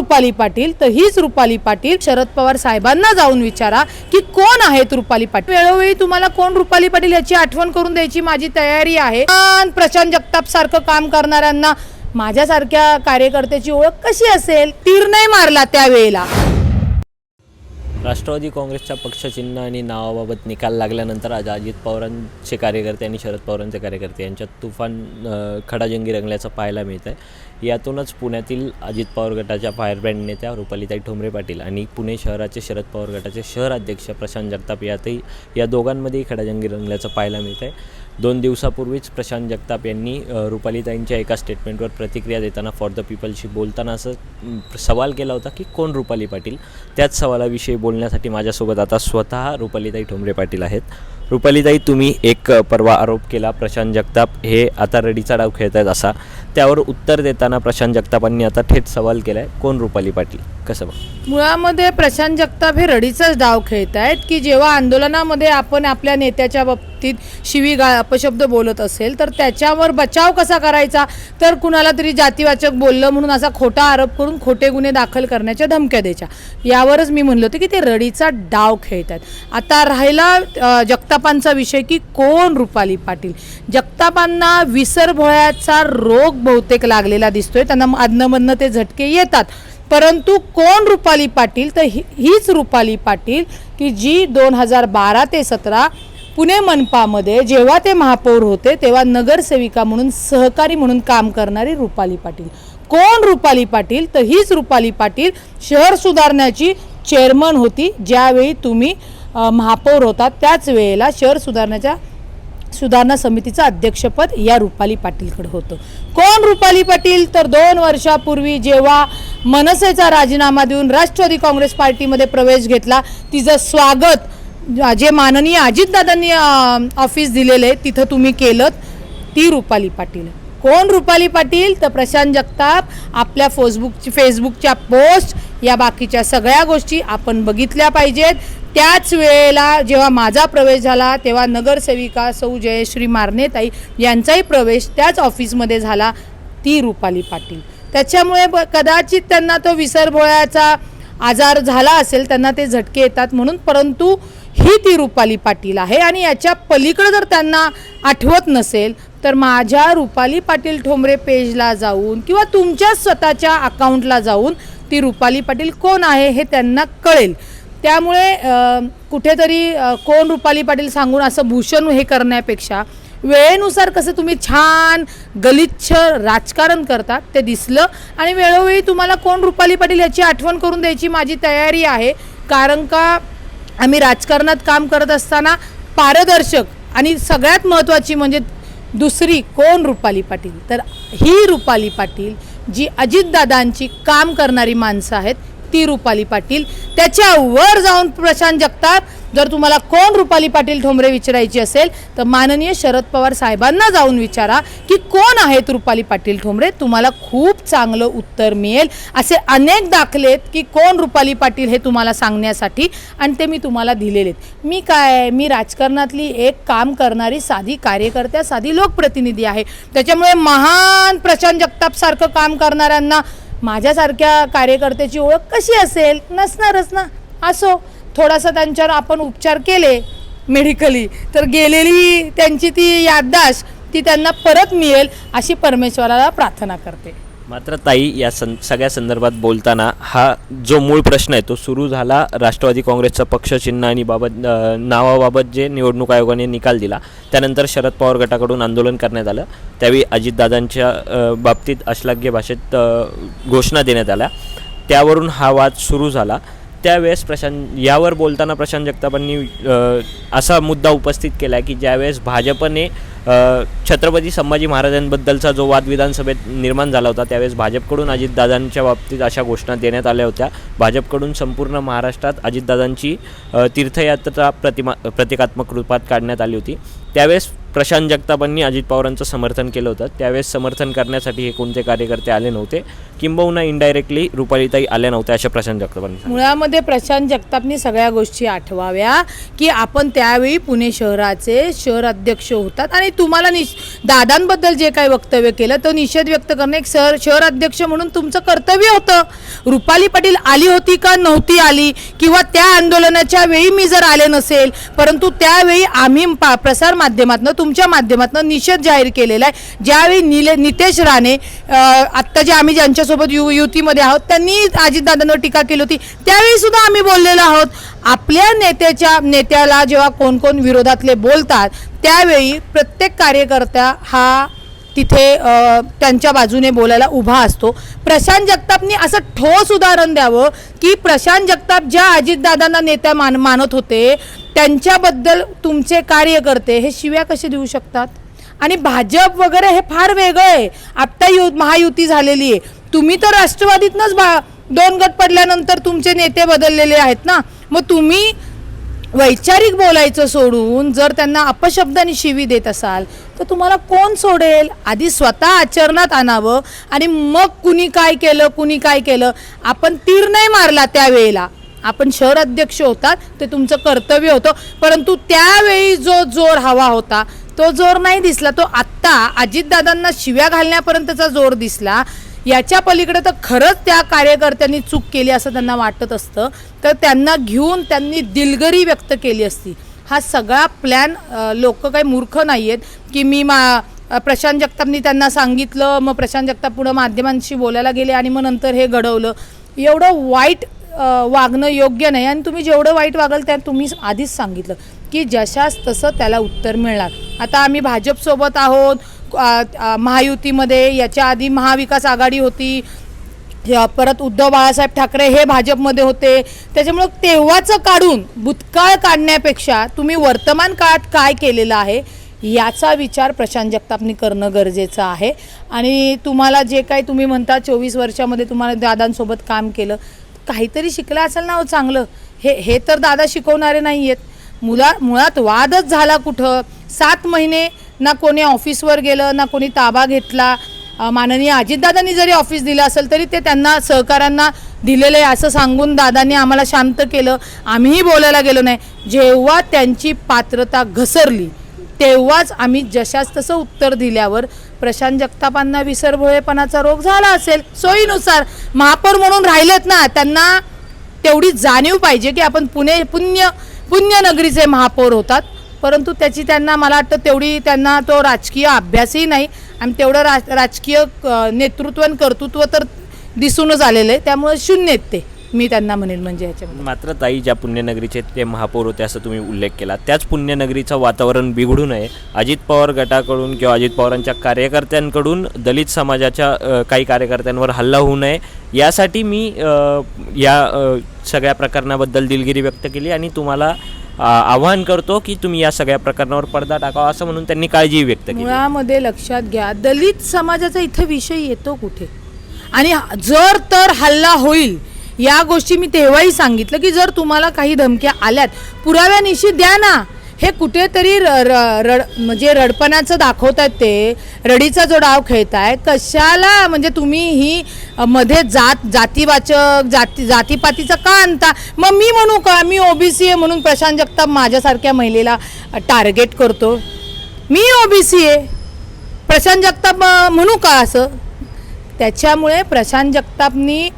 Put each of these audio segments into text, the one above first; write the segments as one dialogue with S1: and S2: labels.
S1: रुपाली पाटील, तर हीच रुपाली पाटील. शरद पवार साहेबांना जाऊन विचारा की कोण आहेत रुपाली पाटील. वेळोवेळी तुम्हाला कोण रुपाली पाटील याची आठवण करून द्यायची माझी तयारी आहे. प्रशांत जगताप सारखं काम करणाऱ्यांना माझ्यासारख्या कार्यकर्त्याची ओळख कशी असेल? तीर नाही मारला त्यावेळेला.
S2: राष्ट्रवादी काँग्रेसच्या पक्षचिन्ह आणि नावाबाबत निकाल लागल्यानंतर आज अजित पवारांचे कार्यकर्ते आणि शरद पवारांचे कार्यकर्ते यांच्यात तुफान खडाजंगी रंगल्याचं पाहायला मिळत आहे. यातूनच पुण्यातील अजित पवार गटाच्या फायरब्रँड नेत्या रुपालीताई ठोंबरे पाटील आणि पुणे शहराचे शरद पवार गटाचे शहर अध्यक्ष प्रशांत जगताप या दोघांमध्येही खडाजंगी रंगल्याचं पाहायला मिळत आहे. 2 दिवसापूर्वीच प्रशांत जगताप यांनी रुपालीताईंच्या एका स्टेटमेंटवर प्रतिक्रिया देताना फॉर द पीपलशी बोलताना असं सवाल केला होता की कोण रुपाली पाटील. त्याच सवालाविषयी बोलण्यासाठी माझ्यासोबत आता स्वतः रुपालीताई ठोंबरे पाटील आहेत. रुपालीताई, तुम्ही एक परवा आरोप केला प्रशांत जगताप हे आता रडीचा डाव खेळत आहेत असा. त्यावर उत्तर देताना प्रशांत जगतापांनी आता थेट सवाल केला आहे, कोण रुपाली पाटील? कसं बघ?
S1: मुळामध्ये प्रशांत जगताप हे रडीचाच डाव खेळत आहेत की जेव्हा आंदोलनामध्ये आपण आपल्या नेत्याच्या बाबतीत शिवीगाळ अपशब्द बोलत असेल तर त्याच्यावर बचाव कसा करायचा, तर कुणाला तरी जातीवाचक बोललं म्हणून असा खोटा आरोप करून खोटे गुन्हे दाखल करण्याच्या धमक्या द्यायच्या. यावरच मी म्हणलं होतं की ते रडीचा डाव खेळत आहेत. आता राहिला जगतापांचा विषय की कोण रुपाली पाटील. जगतापांना विसरभोळ्याचा रोग बहुतेक लागलेला दिसतोय. त्यांना अधनमधनं ते झटके येतात. परंतु कोण रुपाली पाटील, तर हीच रुपाली पाटील की जी 2012 ते 2017 पुणे मनपामध्ये जेव्हा ते महापौर होते तेव्हा नगरसेविका म्हणून सहकारी म्हणून काम करणारी रुपाली पाटील. कोण रुपाली पाटील, तर हीच रुपाली पाटील शहर सुधारण्याची चेअरमन होती. ज्यावेळी तुम्ही महापौर होता त्याच वेळेला शहर सुधारणा समितीचं अध्यक्षपद या रुपाली पाटीलकडे होतं. कोण रुपाली पाटील, तर 2 वर्षापूर्वी जेव्हा मनसेचा राजीनामा देऊन राष्ट्रवादी काँग्रेस पार्टीमध्ये प्रवेश घेतला, तिचं स्वागत जे माननीय अजितदादांनी ऑफिस दिलेले तिथं तुम्ही केलं, ती रुपाली पाटील. कोण रुपाली पाटील, तर प्रशांत जगताप आपल्या फेसबुकच्या पोस्ट या बाकीच्या सगळ्या गोष्टी आपण बघितल्या पाहिजेत. त्याच वेळेला जेव्हा माझा प्रवेश झाला तेव्हा नगरसेविका सौ जयश्री मारनेताई यांचाही प्रवेश त्याच ऑफिसमध्ये झाला, ती रुपाली पाटील. त्याच्यामुळे कदाचित त्यांना तो विसरभोळ्याचा आजार झाला असेल, त्यांना ते झटके येतात म्हणून. परंतु ही ती रुपाली पाटील आहे. आणि याच्या पलीकडे जर त्यांना आठवत नसेल तर माझ्या रुपाली पाटील ठोंबरे पेजला जाऊन किंवा तुमच्या स्वतःच्या अकाउंटला जाऊन ती रुपाली पाटील कोण आहे हे त्यांना कळेल. त्यामुळे कुठेतरी कोण रुपाली पाटील सांगून असं भूषण हे करण्यापेक्षा वेळेनुसार कसं तुम्ही छान गलिच्छ राजकारण करतात ते दिसलं. आणि वेळोवेळी तुम्हाला कोण रुपाली पाटील याची आठवण करून द्यायची माझी तयारी आहे. कारण का आम्ही राजकारणात काम करत असताना पारदर्शक आणि सगळ्यात महत्त्वाची म्हणजे दुसरी कोण रुपाली पाटील, तर ही रुपाली पाटील जी अजितदादांची काम करणारी माणसं आहेत ती रुपाली पाटील. त्याच्यावर जाऊन प्रशांत जगताप, जर तुम्हाला कोण रुपाली पाटील ठोंबरे विचारायची असेल तर माननीय शरद पवार साहेबांना जाऊन विचारा की कोण आहेत रुपाली पाटील ठोंबरे. तुम्हाला खूप चांगलं उत्तर मिळेल. असे अनेक दाखलेत की कोण रुपाली पाटील हे तुम्हाला सांगण्यासाठी, आणि ते मी तुम्हाला दिलेलेत. मी राजकारणातली एक काम करणारी साधी कार्यकर्त्या, साधी लोकप्रतिनिधी आहे. त्याच्यामुळे महान प्रशांत जगताप सारखं काम करणाऱ्यांना माझ्यासारख्या कार्यकर्त्याची ओळख कशी असेल? नसणारच ना. असो, थोडासा त्यांच्यावर आपण उपचार केले मेडिकली तर गेलेली त्यांची ती याददाश्त ती त्यांना परत मिळेल अशी परमेश्वराला प्रार्थना करते.
S2: मात्र ताई, या सगळ्या संदर्भात बोलताना हा जो मूळ प्रश्न आहे तो सुरू झाला राष्ट्रवादी काँग्रेसचा पक्षचिन्ह आणि नावाबाबत जे निवडणूक आयोगाने निकाल दिला त्यानंतर शरद पवार गटाकडून आंदोलन करण्यात आलं. त्यावेळी अजितदादांच्या बाबतीत अश्लाघ्य भाषेत घोषणा देण्यात आल्या. त्यावरून हा वाद सुरू झाला. त्यावेळेस यावर बोलताना प्रशांत जगतापांनी असा मुद्दा उपस्थित केला की ज्यावेळेस भाजपने छत्रपती संभाजी महाराजांबद्दलचा जो वाद विधानसभेत निर्माण झाला होता त्यावेळेस भाजपकडून अजितदादांच्या बाबतीत अशा घोषणा देण्यात आल्या होत्या. भाजपकडून संपूर्ण महाराष्ट्रात अजितदादांची तीर्थयात्रा प्रतिकात्मक रूपात काढण्यात आली होती. त्यावेळेस प्रशांत जगतापांनी अजित पवारांचं समर्थन केलं होतं. त्यावेळेस समर्थन करण्यासाठी हे कोणते कार्यकर्ते आले नव्हते, किंबहुना इनडायरेक्टली रुपालीताई आल्या नव्हत्या अशा प्रशांत जगतापांनी.
S1: मुळामध्ये प्रशांत जगतापनी सगळ्या गोष्टी आठवाव्या की आपण त्यावेळी पुणे शहराचे शहर अध्यक्ष होतात आणि तुम्हाला दादांबद्दल जे काही वक्तव्य केलं तो निषेध व्यक्त करणे एक शहर अध्यक्ष म्हणून तुमचं कर्तव्य होतं. रुपाली पाटील आली होती का नव्हती आली, किंवा त्या आंदोलनाच्या वेळी मी जर आले नसेल, परंतु त्यावेळी आम्ही प्रसार माध्यमातून तुमच्या माध्यमातून निषेध जाहीर केलेला आहे. ज्यावेळी नितेश राणे आत्ता जे आम्ही ज्यांच्यासोबत युतीमध्ये आहोत त्यांनी अजितदादांवर टीका केली होती, त्यावेळी सुद्धा आम्ही बोललेलो आहोत. आपल्या नेत्याला जेव्हा कोण कोण विरोधातले बोलतात त्यावेळी प्रत्येक कार्यकर्ता हा तिथे त्यांच्या बाजूने बोलायला उभा असतो. प्रशांत जगतापनी असं ठोस उदाहरण द्यावं की प्रशांत जगताप ज्या अजितदादांना नेत्या मानत होते त्यांच्याबद्दल तुमचे कार्यकर्ते हे शिव्या कसे देऊ शकतात. आणि भाजप वगैरे हे फार वेगळं आहे. आत्ता महायुती झालेली आहे. तुम्ही तर राष्ट्रवादीतनंच 2 गट पडल्यानंतर तुमचे नेते बदललेले आहेत ना. मग तुम्ही वैचारिक बोलायचं सोडून जर त्यांना अपशब्दांनी शिवी देत असाल तर तुम्हाला कोण सोडेल. आधी स्वतः आचरणात आणावं आणि मग कुणी काय केलं. आपण तीर नाही मारला त्यावेळेला, आपण शहर अध्यक्ष होतात ते तुमचं कर्तव्य होतं, परंतु त्यावेळी जो जोर हवा होता तो जोर नाही दिसला. तो आत्ता अजितदादांना शिव्या घालण्यापर्यंतचा जोर दिसला. याच्या पलीकडे तर खरंच त्या कार्यकर्त्यांनी चूक केली असं त्यांना वाटत असतं तर त्यांना घेऊन त्यांनी दिलगिरी व्यक्त केली असती. हा सगळा प्लॅन लोक काही मूर्ख नाही आहेत की मी प्रशांत जगतापनी त्यांना सांगितलं, मग प्रशांत जगताप पुढं माध्यमांशी बोलायला गेले आणि मग नंतर हे घडवलं. एवढं वाईट वागणं योग्य नाही. आणि तुम्ही जेवढं वाईट वागाल त्या तुम्ही आधीच सांगितलं की जशास तसं त्याला उत्तर मिळणार. आता आम्ही भाजपसोबत आहोत महायुतीमध्ये, याच्या आधी महाविकास आघाडी होती, परत उद्धव बाळासाहेब ठाकरे हे भाजपमध्ये होते. त्याच्यामुळं तेव्हाचं काढून भूतकाळ काढण्यापेक्षा तुम्ही वर्तमान काळात काय केलेलं आहे याचा विचार प्रशांत जगतापनी करणं गरजेचं आहे. आणि तुम्हाला जे काही तुम्ही म्हणता 24 वर्षामध्ये तुम्हाला दादांसोबत काम केलं, काहीतरी शिकलं असेल ना चांगलं. हे तर दादा शिकवणारे नाही आहेत. मुळात वादच झाला कुठं. 7 महिने ना कोणी ऑफिसवर गेलं ना कोणी ताबा घेतला. माननीय अजितदादांनी जरी ऑफिस दिलं असेल तरी ते त्यांना सहकाऱ्यांना दिलेलं आहे असं सांगून दादांनी आम्हाला शांत केलं. आम्हीही बोलायला गेलो नाही. जेव्हा त्यांची पात्रता घसरली तेव्हाच आम्ही जशास तसं उत्तर दिल्यावर प्रशांत जगतापांना विसरभोळेपणाचा रोग झाला असेल. सोयीनुसार महापौर म्हणून राहिलेत ना, त्यांना तेवढी जाणीव पाहिजे की आपण पुण्यनगरीचे महापौर होतात, परंतु त्याची त्यांना मला वाटतं तेवढी त्यांना तो राजकीय अभ्यासही नाही आणि तेवढं राजकीय नेतृत्व आणि कर्तृत्व तर दिसूनच आलेलं आहे. त्यामुळे शून्य आहेत ते, मी त्यांना म्हणेन. म्हणजे ह्याच्यामध्ये
S2: मात्र ताई ज्या पुण्यनगरीचे ते महापौर होते असं तुम्ही उल्लेख केला, त्याच पुण्यनगरीचं वातावरण बिघडू नये, अजित पवार गटाकडून किंवा अजित पवारांच्या कार्यकर्त्यांकडून दलित समाजाच्या काही कार्यकर्त्यांवर हल्ला होऊ नये यासाठी मी या सगळ्या प्रकरणाबद्दल दिलगिरी व्यक्त केली आणि तुम्हाला आवाहन करतो की तुम्ही या सगळ्या प्रकरणावर पडदा टाकावा असं म्हणून त्यांनी काळजी व्यक्त केली.
S1: मुळामध्ये लक्षात घ्या, दलित समाजाचा इथं विषय येतो कुठे. आणि जर तर हल्ला होईल या गोष्टी मी तेव्हाही सांगितलं की जर तुम्हाला काही धमक्या आल्यात पुराव्यानिशी द्या ना. हे कुठेतरी म्हणजे रडपणाचं दाखवतात, ते रडीचा जो डाव खेळताय कशाला. म्हणजे तुम्ही ही मध्ये जातीपातीचं का आणता. मग मी म्हणू का मी ओबीसी आहे म्हणून प्रशांत जगताप माझ्यासारख्या महिलेला टार्गेट करतो. मी ओबीसी आहे, प्रशांत जगताप म्हणू का असं. त्याच्यामुळे प्रशांत जगतापनी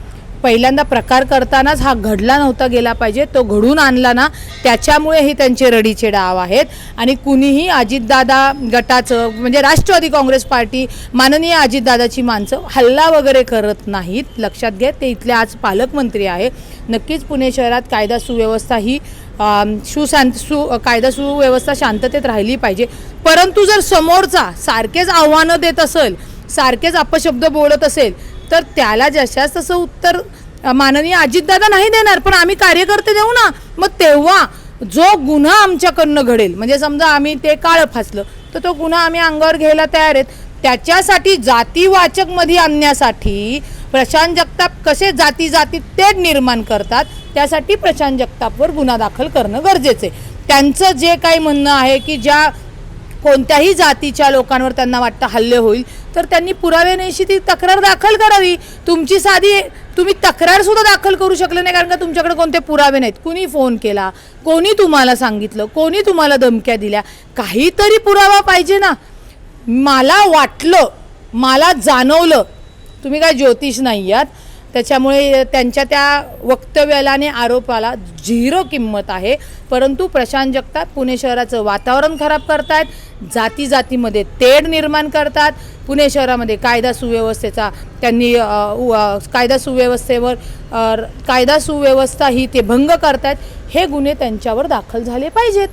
S1: पहिल्यांदा प्रकार करतानाच हा घडला नव्हता गेला पाहिजे, तो घडून आणला ना, त्याच्यामुळे हे त्यांचे रडीचे डाव आहेत. आणि कुणीही अजितदादा गटाचं म्हणजे राष्ट्रवादी काँग्रेस पार्टी माननीय अजितदादाची माणसं हल्ला वगैरे करत नाहीत. लक्षात घ्या, ते इथले आज पालकमंत्री आहे. नक्कीच पुणे शहरात कायदा सुव्यवस्था ही कायदा सुव्यवस्था शांततेत राहिली पाहिजे. परंतु जर समोरचा सारखेच आव्हानं देत असेल, सारखेच अपशब्द बोलत असेल तर त्याला जशास तसं उत्तर माननीय अजितदादा नाही देणार, पण आम्ही कार्यकर्ते देऊ ना. मग तेव्हा जो गुन्हा आमच्याकडनं घडेल, म्हणजे समजा आम्ही ते काळं फासलं तर तो गुन्हा आम्ही अंगावर घ्यायला तयार आहेत. त्याच्यासाठी जातीवाचक मध्ये आणण्यासाठी प्रशांत जगताप कसे जाती तेढ निर्माण करतात, त्यासाठी प्रशांत जगतापवर गुन्हा दाखल करणं गरजेचं आहे. त्यांचं जे काही म्हणणं आहे की ज्या कोणत्याही जातीच्या लोकांवर त्यांना वाटतं हल्ले होईल तर त्यांनी पुराव्यानिशी ती तक्रार दाखल करावी. तुमची साधी तुम्ही तक्रार सुद्धा दाखल करू शकले नाही कारण का तुमच्याकडे कोणते पुरावे नाहीत. कुणी फोन केला, कोणी तुम्हाला सांगितलं, कोणी तुम्हाला धमक्या दिल्या, काहीतरी पुरावा पाहिजे ना. मला वाटलं, मला जाणवलं, तुम्ही काय ज्योतिष नाही आहात, त्याच्यामुळे त्यांच्या त्या वक्तव्याला आणि आरोपाला 0 किंमत आहे. परंतु प्रशांत जगताप पुणे शहराचं वातावरण खराब करतायत, जातीमध्ये तेढ निर्माण करतात, पुणे शहरामध्ये कायदा सुव्यवस्थेचा त्यांनी कायदा सुव्यवस्था ही ते भंग करतायत. हे गुन्हे त्यांच्यावर दाखल झाले पाहिजेत.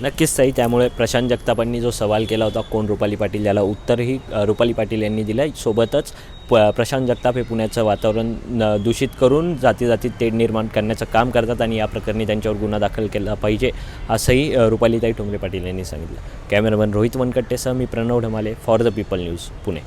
S2: नक्कीच ताई, त्यामुळे प्रशांत जगतापांनी जो सवाल केला होता कोण रुपाली पाटील, याला उत्तरही रुपाली पाटील यांनी दिलं. सोबतच प्रशांत जगताप हे पुण्याचं वातावरण दूषित करून जातीत तेढ निर्माण करण्याचं काम करतात आणि या प्रकरणी त्यांच्यावर गुन्हा दाखल केला पाहिजे, असंही रुपालीताई ठोंबरे पाटील यांनी सांगितलं. कॅमेरामन रोहित वनकट्टेसह मी Pranav Dhamale, for the people news, Pune.